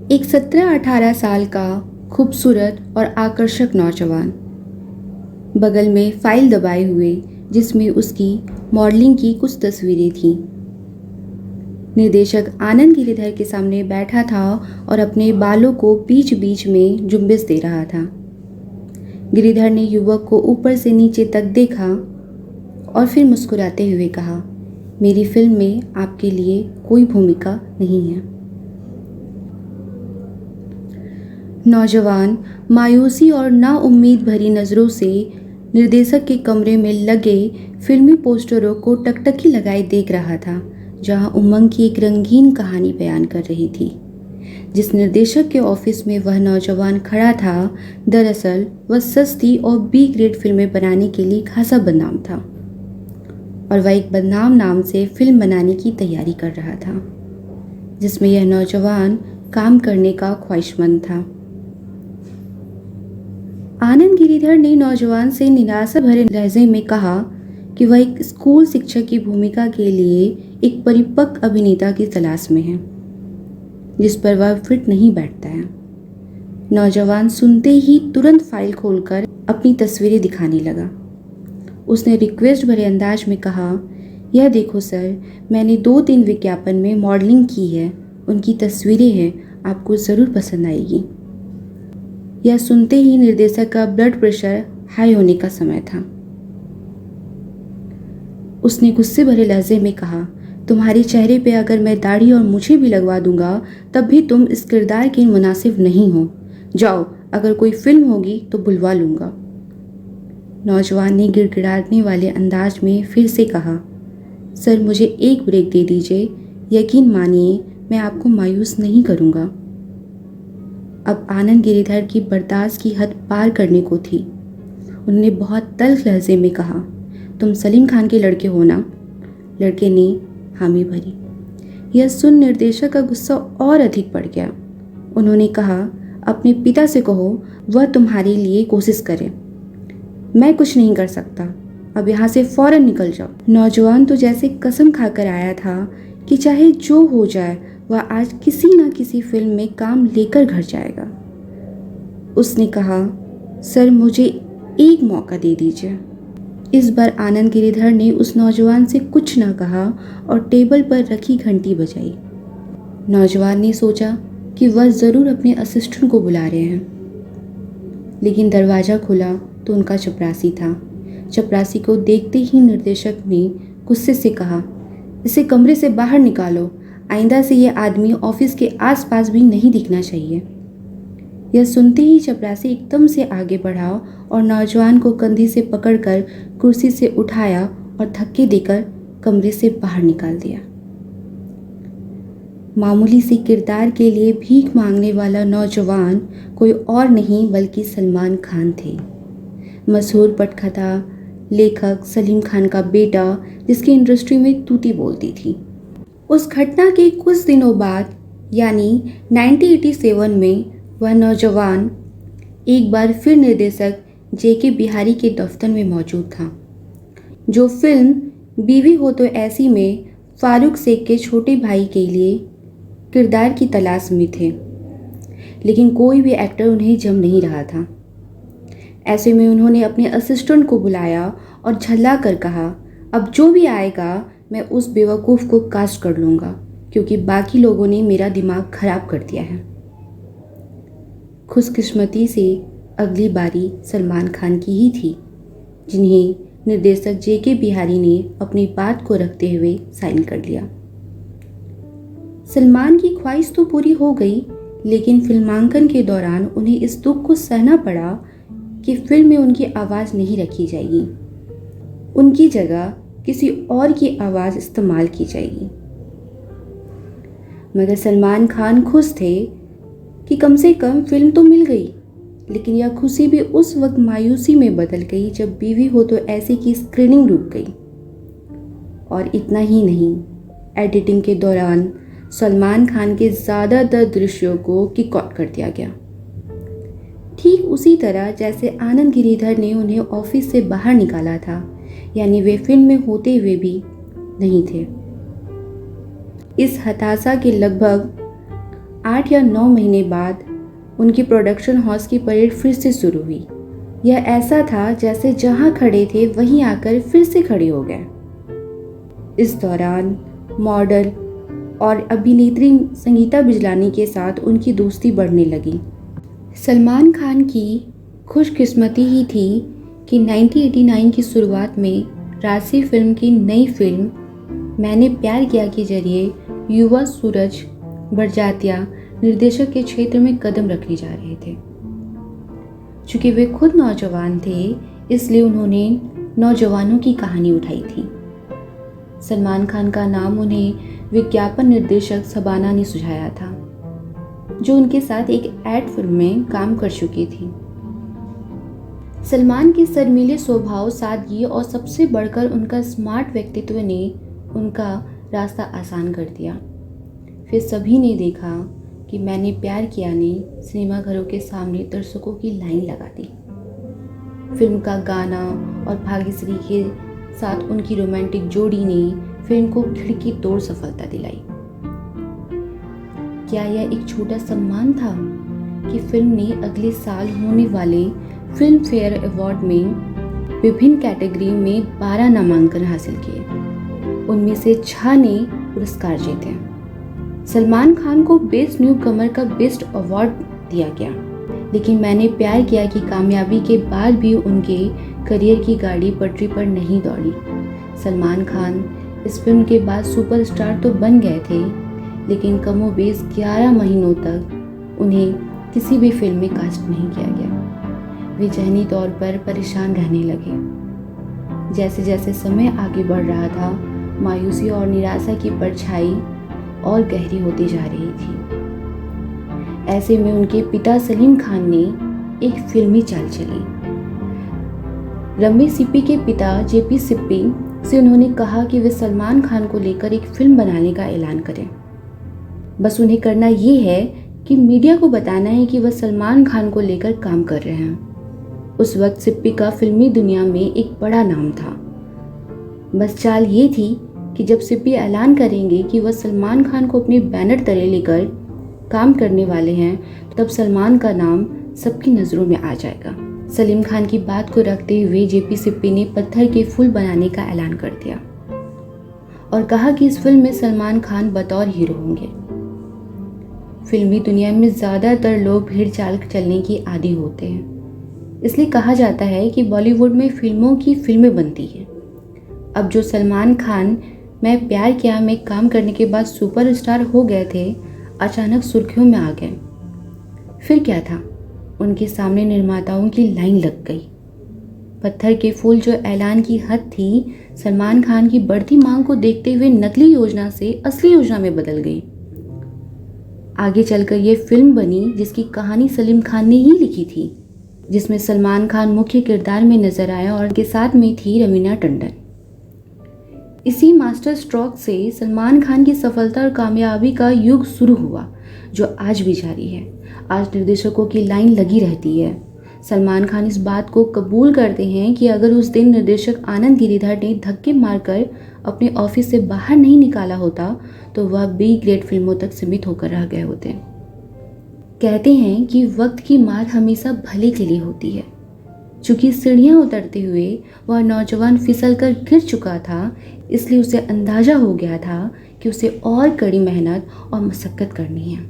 एक 17-18 साल का खूबसूरत और आकर्षक नौजवान, बगल में फाइल दबाए हुए जिसमें उसकी मॉडलिंग की कुछ तस्वीरें थीं। निर्देशक आनंद गिरिधर के सामने बैठा था और अपने बालों को बीच बीच में जुम्बिश दे रहा था। गिरिधर ने युवक को ऊपर से नीचे तक देखा और फिर मुस्कुराते हुए कहा, मेरी फिल्म में आपके लिए कोई भूमिका नहीं है। नौजवान मायूसी और नाउम्मीद भरी नज़रों से निर्देशक के कमरे में लगे फिल्मी पोस्टरों को टकटकी लगाए देख रहा था, जहां उमंग की एक रंगीन कहानी बयान कर रही थी। जिस निर्देशक के ऑफिस में वह नौजवान खड़ा था, दरअसल वह सस्ती और बी ग्रेड फिल्में बनाने के लिए खासा बदनाम था और वह एक बदनाम नाम से फिल्म बनाने की तैयारी कर रहा था, जिसमें यह नौजवान काम करने का ख्वाहिशमंद था। आनंद गिरिधर ने नौजवान से निराशा भरे लहजे में कहा कि वह एक स्कूल शिक्षक की भूमिका के लिए एक परिपक्व अभिनेता की तलाश में है, जिस पर वह फिट नहीं बैठता है। नौजवान सुनते ही तुरंत फाइल खोलकर अपनी तस्वीरें दिखाने लगा। उसने रिक्वेस्ट भरे अंदाज में कहा, यह देखो सर, मैंने 2-3 विज्ञापन में मॉडलिंग की है, उनकी तस्वीरें हैं, आपको ज़रूर पसंद आएगी। यह सुनते ही निर्देशक का ब्लड प्रेशर हाई होने का समय था। उसने गुस्से भरे लहजे में कहा, तुम्हारे चेहरे पे अगर मैं दाढ़ी और मूछें भी लगवा दूंगा तब भी तुम इस किरदार के मुनासिब नहीं हो। जाओ, अगर कोई फिल्म होगी तो बुलवा लूंगा। नौजवान ने गिड़गिड़ाने वाले अंदाज में फिर से कहा, सर मुझे एक ब्रेक दे दीजिए, यकीन मानिए मैं आपको मायूस नहीं करूंगा। अब आनंद गिरिधर की बर्दाश्त की हद पार करने को थी। उन्होंने बहुत तल्ख लहजे में कहा, तुम सलीम खान के लड़के हो ना? लड़के ने हामी भरी। यह सुन निर्देशक का गुस्सा और अधिक बढ़ गया। उन्होंने कहा, अपने पिता से कहो वह तुम्हारे लिए कोशिश करे, मैं कुछ नहीं कर सकता, अब यहाँ से फौरन निकल जाओ। नौजवान तो जैसे कसम खाकर आया था कि चाहे जो हो जाए वह आज किसी न किसी फिल्म में काम लेकर घर जाएगा। उसने कहा, सर मुझे एक मौका दे दीजिए। इस बार आनंद गिरिधर ने उस नौजवान से कुछ न कहा और टेबल पर रखी घंटी बजाई। नौजवान ने सोचा कि वह ज़रूर अपने असिस्टेंट को बुला रहे हैं, लेकिन दरवाज़ा खुला तो उनका चपरासी था। चपरासी को देखते ही निर्देशक ने गुस्से से कहा, इसे कमरे से बाहर निकालो, आइंदा से यह आदमी ऑफिस के आसपास भी नहीं दिखना चाहिए। यह सुनते ही चपरासी एकदम से आगे बढ़ा और नौजवान को कंधे से पकड़कर कुर्सी से उठाया और धक्के देकर कमरे से बाहर निकाल दिया। मामूली सी किरदार के लिए भीख मांगने वाला नौजवान कोई और नहीं बल्कि सलमान खान थे, मशहूर पटकथा लेखक सलीम खान का बेटा, जिसकी इंडस्ट्री में तूती बोलती थी। उस घटना के कुछ दिनों बाद यानी 1987 में वह नौजवान एक बार फिर निर्देशक जेके बिहारी के दफ्तर में मौजूद था, जो फिल्म बीवी हो तो ऐसी में फारूक शेख के छोटे भाई के लिए किरदार की तलाश में थे, लेकिन कोई भी एक्टर उन्हें जम नहीं रहा था। ऐसे में उन्होंने अपने असिस्टेंट को बुलाया और झल्ला कर कहा, अब जो भी आएगा मैं उस बेवकूफ़ को कास्ट कर लूँगा, क्योंकि बाकी लोगों ने मेरा दिमाग खराब कर दिया है। खुशकिस्मती से अगली बारी सलमान खान की ही थी, जिन्हें निर्देशक जेके बिहारी ने अपनी बात को रखते हुए साइन कर लिया। सलमान की ख्वाहिश तो पूरी हो गई, लेकिन फिल्मांकन के दौरान उन्हें इस दुख को सहना पड़ा कि फिल्म में उनकी आवाज़ नहीं रखी जाएगी, उनकी जगह किसी और की आवाज़ इस्तेमाल की जाएगी। मगर सलमान खान खुश थे कि कम से कम फिल्म तो मिल गई, लेकिन यह खुशी भी उस वक्त मायूसी में बदल गई जब बीवी हो तो ऐसे की स्क्रीनिंग रुक गई। और इतना ही नहीं, एडिटिंग के दौरान सलमान खान के ज़्यादातर दृश्यों को किक आउट कर दिया गया, ठीक उसी तरह जैसे आनंद गिरिधर ने उन्हें ऑफिस से बाहर निकाला था, यानी वे फिल्म में होते हुए भी नहीं थे। इस हताशा के लगभग 8 या 9 महीने बाद उनकी प्रोडक्शन हाउस की परेड फिर से शुरू हुई। यह ऐसा था जैसे जहां खड़े थे वहीं आकर फिर से खड़े हो गए। इस दौरान मॉडल और अभिनेत्री संगीता बिजलानी के साथ उनकी दोस्ती बढ़ने लगी। सलमान खान की खुशकिस्मती ही थी कि 1989 की शुरुआत में राशि फिल्म की नई फिल्म मैंने प्यार किया के जरिए युवा सूरज बड़जात्या निर्देशक के क्षेत्र में कदम रखने जा रहे थे। चूँकि वे खुद नौजवान थे, इसलिए उन्होंने नौजवानों की कहानी उठाई थी। सलमान खान का नाम उन्हें विज्ञापन निर्देशक शबाना ने सुझाया था, जो उनके साथ एक एड फिल्म में काम कर चुकी थी। सलमान के शर्मीले स्वभाव, सादगी और सबसे बढ़कर उनका स्मार्ट व्यक्तित्व ने उनका रास्ता आसान कर दिया। फिर सभी ने देखा कि मैंने प्यार किया ने सिनेमाघरों के सामने दर्शकों की लाइन लगा दी। फिल्म का गाना और भाग्यश्री के साथ उनकी रोमांटिक जोड़ी ने फिल्म को खिड़की तोड़ सफलता दिलाई। क्या यह एक छोटा सम्मान था कि फिल्म ने अगले साल होने वाले फिल्म फेयर अवार्ड में विभिन्न कैटेगरी में 12 नामांकन हासिल किए, उनमें से 6 ने पुरस्कार जीते। सलमान खान को बेस्ट न्यू कमर का बेस्ट अवार्ड दिया गया, लेकिन मैंने प्यार किया की कामयाबी के बाद भी उनके करियर की गाड़ी पटरी पर नहीं दौड़ी। सलमान खान इस फिल्म के बाद सुपरस्टार तो बन गए थे, लेकिन कमोबेश 11 महीनों तक उन्हें किसी भी फिल्म में कास्ट नहीं किया गया। वे ज़हनी तौर पर परेशान रहने लगे। जैसे जैसे समय आगे बढ़ रहा था, मायूसी और निराशा की परछाई और गहरी होती जा रही थी। ऐसे में उनके पिता सलीम खान ने एक फिल्मी चाल चली। रमेश सिप्पी के पिता जेपी सिप्पी से उन्होंने कहा कि वे सलमान खान को लेकर एक फिल्म बनाने का ऐलान करें। बस उन्हें करना ये है कि मीडिया को बताना है कि वह सलमान खान को लेकर काम कर रहे हैं। उस वक्त सिप्पी का फिल्मी दुनिया में एक बड़ा नाम था। बस चाल ये थी कि जब सिप्पी ऐलान करेंगे कि वह सलमान खान को अपने बैनर तले लेकर काम करने वाले हैं, तब सलमान का नाम सबकी नज़रों में आ जाएगा। सलीम खान की बात को रखते हुए जेपी सिप्पी ने पत्थर के फूल बनाने का ऐलान कर दिया और कहा कि इस फिल्म में सलमान खान बतौर हीरो होंगे। फिल्मी दुनिया में ज़्यादातर लोग भीड़ चाल चलने की आदी होते हैं, इसलिए कहा जाता है कि बॉलीवुड में फिल्मों की फिल्में बनती हैं। अब जो सलमान खान मैं प्यार किया में काम करने के बाद सुपरस्टार हो गए थे, अचानक सुर्खियों में आ गए। फिर क्या था, उनके सामने निर्माताओं की लाइन लग गई। पत्थर के फूल जो ऐलान की हद थी, सलमान खान की बढ़ती मांग को देखते हुए नकली योजना से असली योजना में बदल गई। आगे चलकर ये फिल्म बनी जिसकी कहानी सलीम खान ने ही लिखी थी, जिसमें सलमान खान मुख्य किरदार में नजर आया और उनके साथ में थी रवीना टंडन। इसी मास्टर स्ट्रोक से सलमान खान की सफलता और कामयाबी का युग शुरू हुआ, जो आज भी जारी है। आज निर्देशकों की लाइन लगी रहती है। सलमान खान इस बात को कबूल करते हैं कि अगर उस दिन निर्देशक आनंद गिरिधर ने धक्के मारकर अपने ऑफिस से बाहर नहीं निकाला होता, तो वह बी ग्रेड फिल्मों तक सीमित होकर रह गए होते। कहते हैं कि वक्त की मार हमेशा भले के लिए होती है। चूँकि सीढ़ियाँ उतरते हुए वह नौजवान फिसल कर गिर चुका था, इसलिए उसे अंदाज़ा हो गया था कि उसे और कड़ी मेहनत और मशक्क़त करनी है।